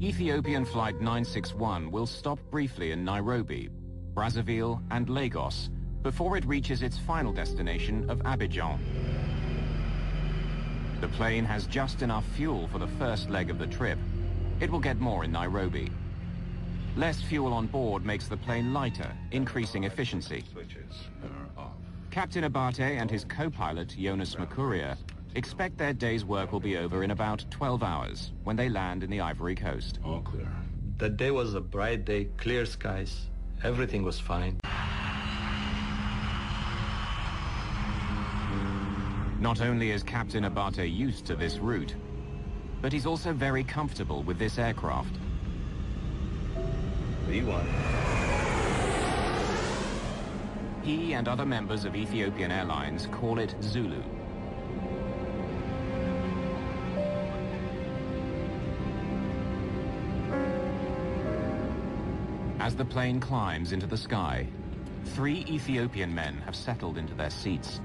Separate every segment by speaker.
Speaker 1: Ethiopian Flight 961 will stop briefly in Nairobi, Brazzaville and Lagos before it reaches its final destination of Abidjan. The plane has just enough fuel for the first leg of the trip. It will get more in Nairobi. Less fuel on board makes the plane lighter, increasing efficiency. Captain Abate and his co-pilot, Jonas Makuria, expect their day's work will be over in about 12 hours when they land in the Ivory Coast.
Speaker 2: All clear.
Speaker 3: That day was a bright day, clear skies. Everything was fine.
Speaker 1: Not only is Captain Abate used to this route, but he's also very comfortable with this aircraft.
Speaker 3: V1.
Speaker 1: He and other members of Ethiopian Airlines call it Zulu. As the plane climbs into the sky, 3 Ethiopian men have settled into their seats.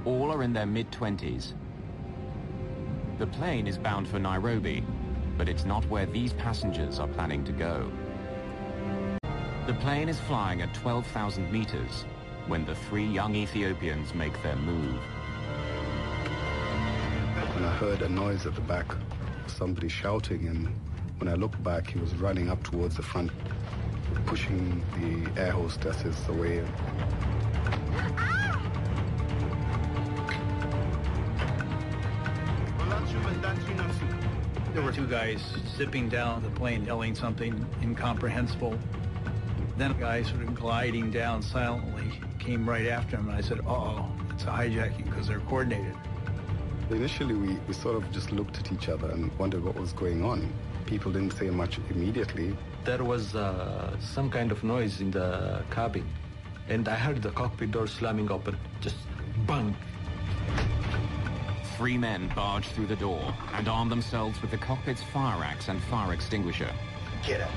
Speaker 1: All are in their mid-20s. The plane is bound for Nairobi, but it's not where these passengers are planning to go. The plane is flying at 12,000 meters when the 3 young Ethiopians make their move.
Speaker 4: And I heard a noise at the back, somebody shouting, and when I looked back, he was running up towards the front, pushing the air hostesses away.
Speaker 5: There were 2 guys zipping down the plane, yelling something incomprehensible. Then a guy sort of gliding down silently came right after him, and I said, uh-oh, it's a hijacking, because they're coordinated.
Speaker 4: Initially, we sort of just looked at each other and wondered what was going on. People didn't say much immediately.
Speaker 3: There was some kind of noise in the cabin, and I heard the cockpit door slamming open, just bang.
Speaker 1: 3 men barge through the door and arm themselves with the cockpit's fire axe and fire extinguisher.
Speaker 6: Get out.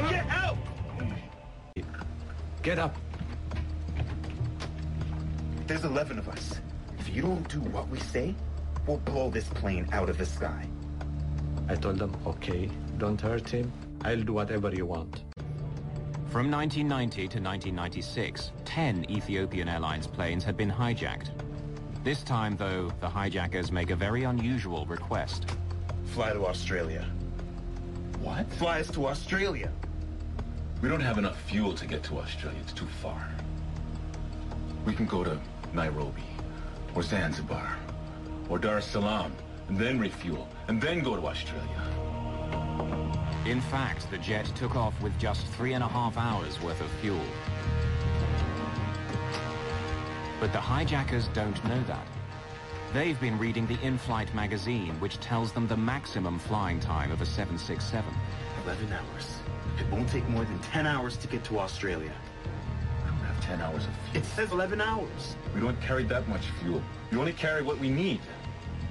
Speaker 6: Get out!
Speaker 5: Get up.
Speaker 6: There's 11 of us. If you don't do what we say, we'll blow this plane out of the sky.
Speaker 3: I told them, okay, don't hurt him. I'll do whatever you want.
Speaker 1: From 1990 to 1996, 10 Ethiopian Airlines planes had been hijacked. This time, though, the hijackers make a very unusual request.
Speaker 6: Fly to Australia.
Speaker 2: What?
Speaker 6: Fly us to Australia.
Speaker 2: We don't have enough fuel to get to Australia. It's too far. We can go to Nairobi, or Zanzibar, or Dar es Salaam, and then refuel, and then go to Australia.
Speaker 1: In fact, the jet took off with just 3.5 hours worth of fuel. But the hijackers don't know that. They've been reading the in-flight magazine, which tells them the maximum flying time of a 767.
Speaker 6: 11 hours. It won't take more than 10 hours to get to Australia.
Speaker 2: We don't have 10 hours of fuel.
Speaker 6: It says 11 hours.
Speaker 2: We don't carry that much fuel. We only carry what we need.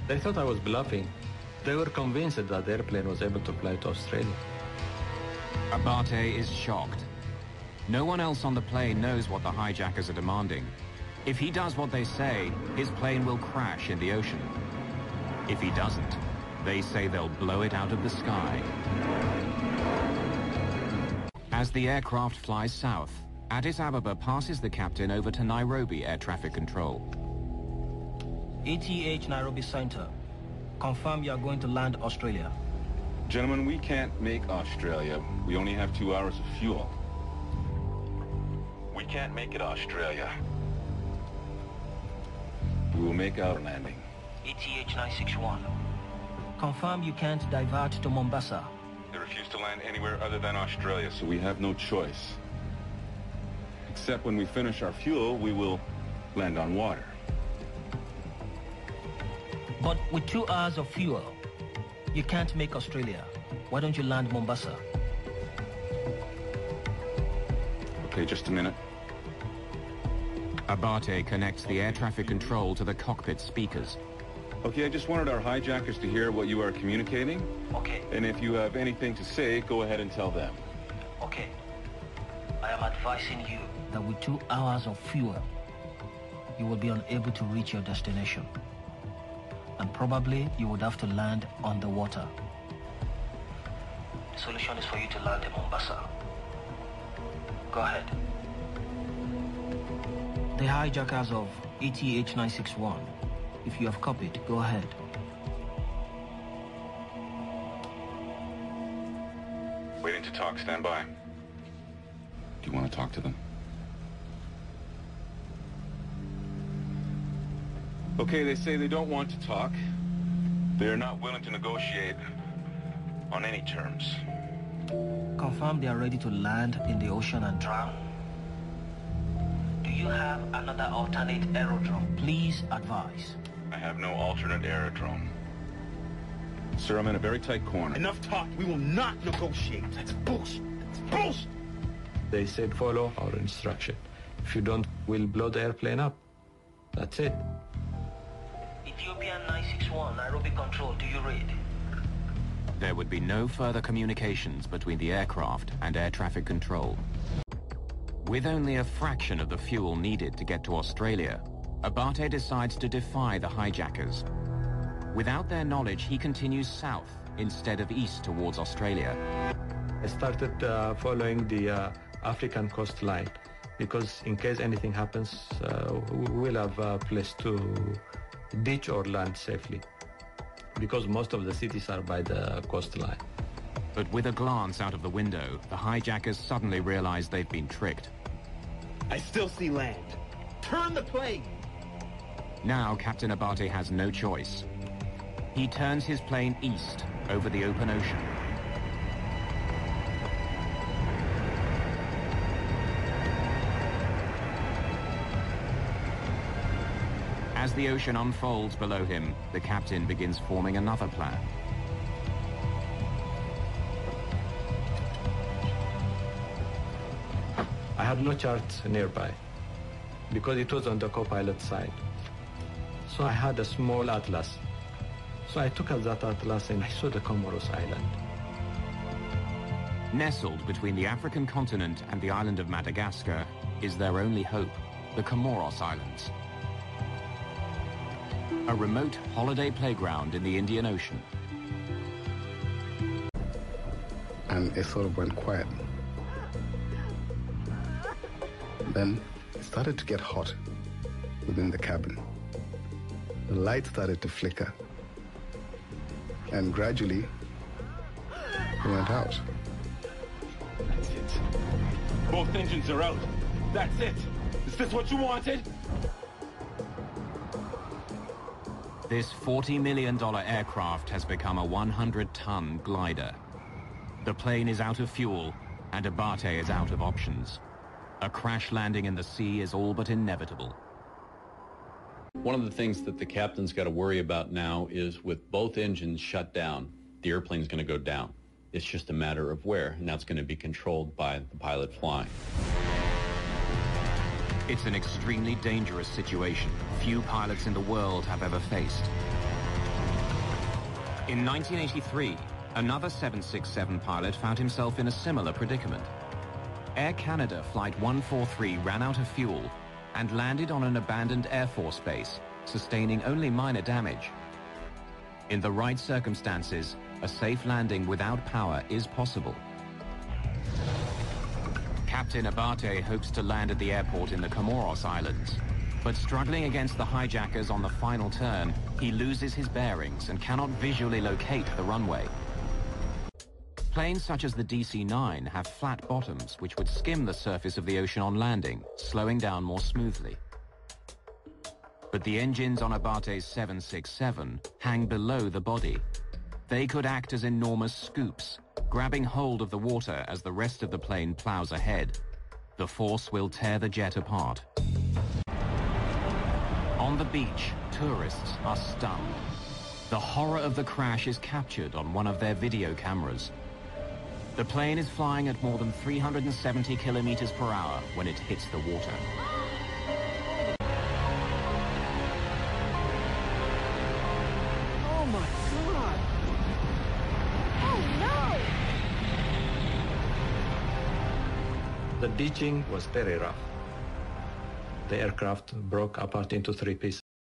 Speaker 3: They thought I was bluffing. They were convinced that the airplane was able to fly to Australia.
Speaker 1: Abate is shocked. No one else on the plane knows what the hijackers are demanding. If he does what they say, his plane will crash in the ocean. If he doesn't, they say they'll blow it out of the sky. As the aircraft flies south, Addis Ababa passes the captain over to Nairobi Air Traffic Control.
Speaker 7: ETH Nairobi Center. Confirm you are going to land Australia.
Speaker 8: Gentlemen, we can't make Australia. We only have 2 hours of fuel. We can't make it Australia. We will make our landing.
Speaker 7: ETH 961. Confirm you can't divert to Mombasa.
Speaker 8: They refuse to land anywhere other than Australia, so we have no choice. Except when we finish our fuel, we will land on water.
Speaker 7: But with 2 hours of fuel, you can't make Australia. Why don't you land Mombasa?
Speaker 8: Okay, just a minute.
Speaker 1: Abate connects the air traffic control to the cockpit speakers.
Speaker 8: Okay, I just wanted our hijackers to hear what you are communicating.
Speaker 7: Okay.
Speaker 8: And if you have anything to say, go ahead and tell them.
Speaker 7: Okay. I am advising you that with 2 hours of fuel, you will be unable to reach your destination. And probably you would have to land underwater. The solution is for you to land in Mombasa. Go ahead. The hijackers of ETH-961. If you have copied, go ahead.
Speaker 8: Waiting to talk. Stand by. Do you want to talk to them? Okay, they say they don't want to talk. They're not willing to negotiate on any terms.
Speaker 7: Confirm they are ready to land in the ocean and drown. Do you have another alternate aerodrome? Please advise.
Speaker 8: I have no alternate aerodrome. Sir, I'm in a very tight corner.
Speaker 6: Enough talk. We will not negotiate. That's bullshit. That's bullshit.
Speaker 3: They said follow our instruction. If you don't, we'll blow the airplane up. That's it.
Speaker 7: Ethiopian 961, Nairobi Control, do you read?
Speaker 1: There would be no further communications between the aircraft and air traffic control. With only a fraction of the fuel needed to get to Australia, Abate decides to defy the hijackers. Without their knowledge, he continues south instead of east towards Australia.
Speaker 3: I started following the African coastline because in case anything happens, we'll have a place to ditch or land safely, because most of the cities are by the coastline.
Speaker 1: But with a glance out of the window, the hijackers suddenly realize they've been tricked.
Speaker 6: I still see land. Turn the plane!
Speaker 1: Now Captain Abate has no choice. He turns his plane east over the open ocean. As the ocean unfolds below him, the captain begins forming another plan.
Speaker 3: I had no chart nearby because it was on the co-pilot side. So I had a small atlas. So I took out that atlas and I saw the Comoros Island.
Speaker 1: Nestled between the African continent and the island of Madagascar is their only hope, the Comoros Islands. A remote holiday playground in the Indian Ocean.
Speaker 4: And it sort of went quiet. Then it started to get hot within the cabin. The light started to flicker. And gradually, it went out.
Speaker 2: That's it. Both engines are out. That's it. Is this what you wanted?
Speaker 1: This $40 million aircraft has become a 100-ton glider. The plane is out of fuel, and Abate is out of options. A crash landing in the sea is all but inevitable.
Speaker 9: One of the things that the captain's got to worry about now is with both engines shut down, the airplane's going to go down. It's just a matter of where, and that's going to be controlled by the pilot flying.
Speaker 1: It's an extremely dangerous situation few pilots in the world have ever faced. In 1983, another 767 pilot found himself in a similar predicament. Air Canada Flight 143 ran out of fuel and landed on an abandoned Air Force base, sustaining only minor damage. In the right circumstances, a safe landing without power is possible. Captain Abate hopes to land at the airport in the Comoros Islands, but struggling against the hijackers on the final turn, he loses his bearings and cannot visually locate the runway. Planes such as the DC-9 have flat bottoms which would skim the surface of the ocean on landing, slowing down more smoothly. But the engines on Abate's 767 hang below the body. They could act as enormous scoops, grabbing hold of the water as the rest of the plane plows ahead. The force will tear the jet apart. On the beach, tourists are stunned. The horror of the crash is captured on one of their video cameras. The plane is flying at more than 370 kilometers per hour when it hits the water.
Speaker 10: Oh my God! Oh no!
Speaker 3: The ditching was very rough. The aircraft broke apart into 3 pieces.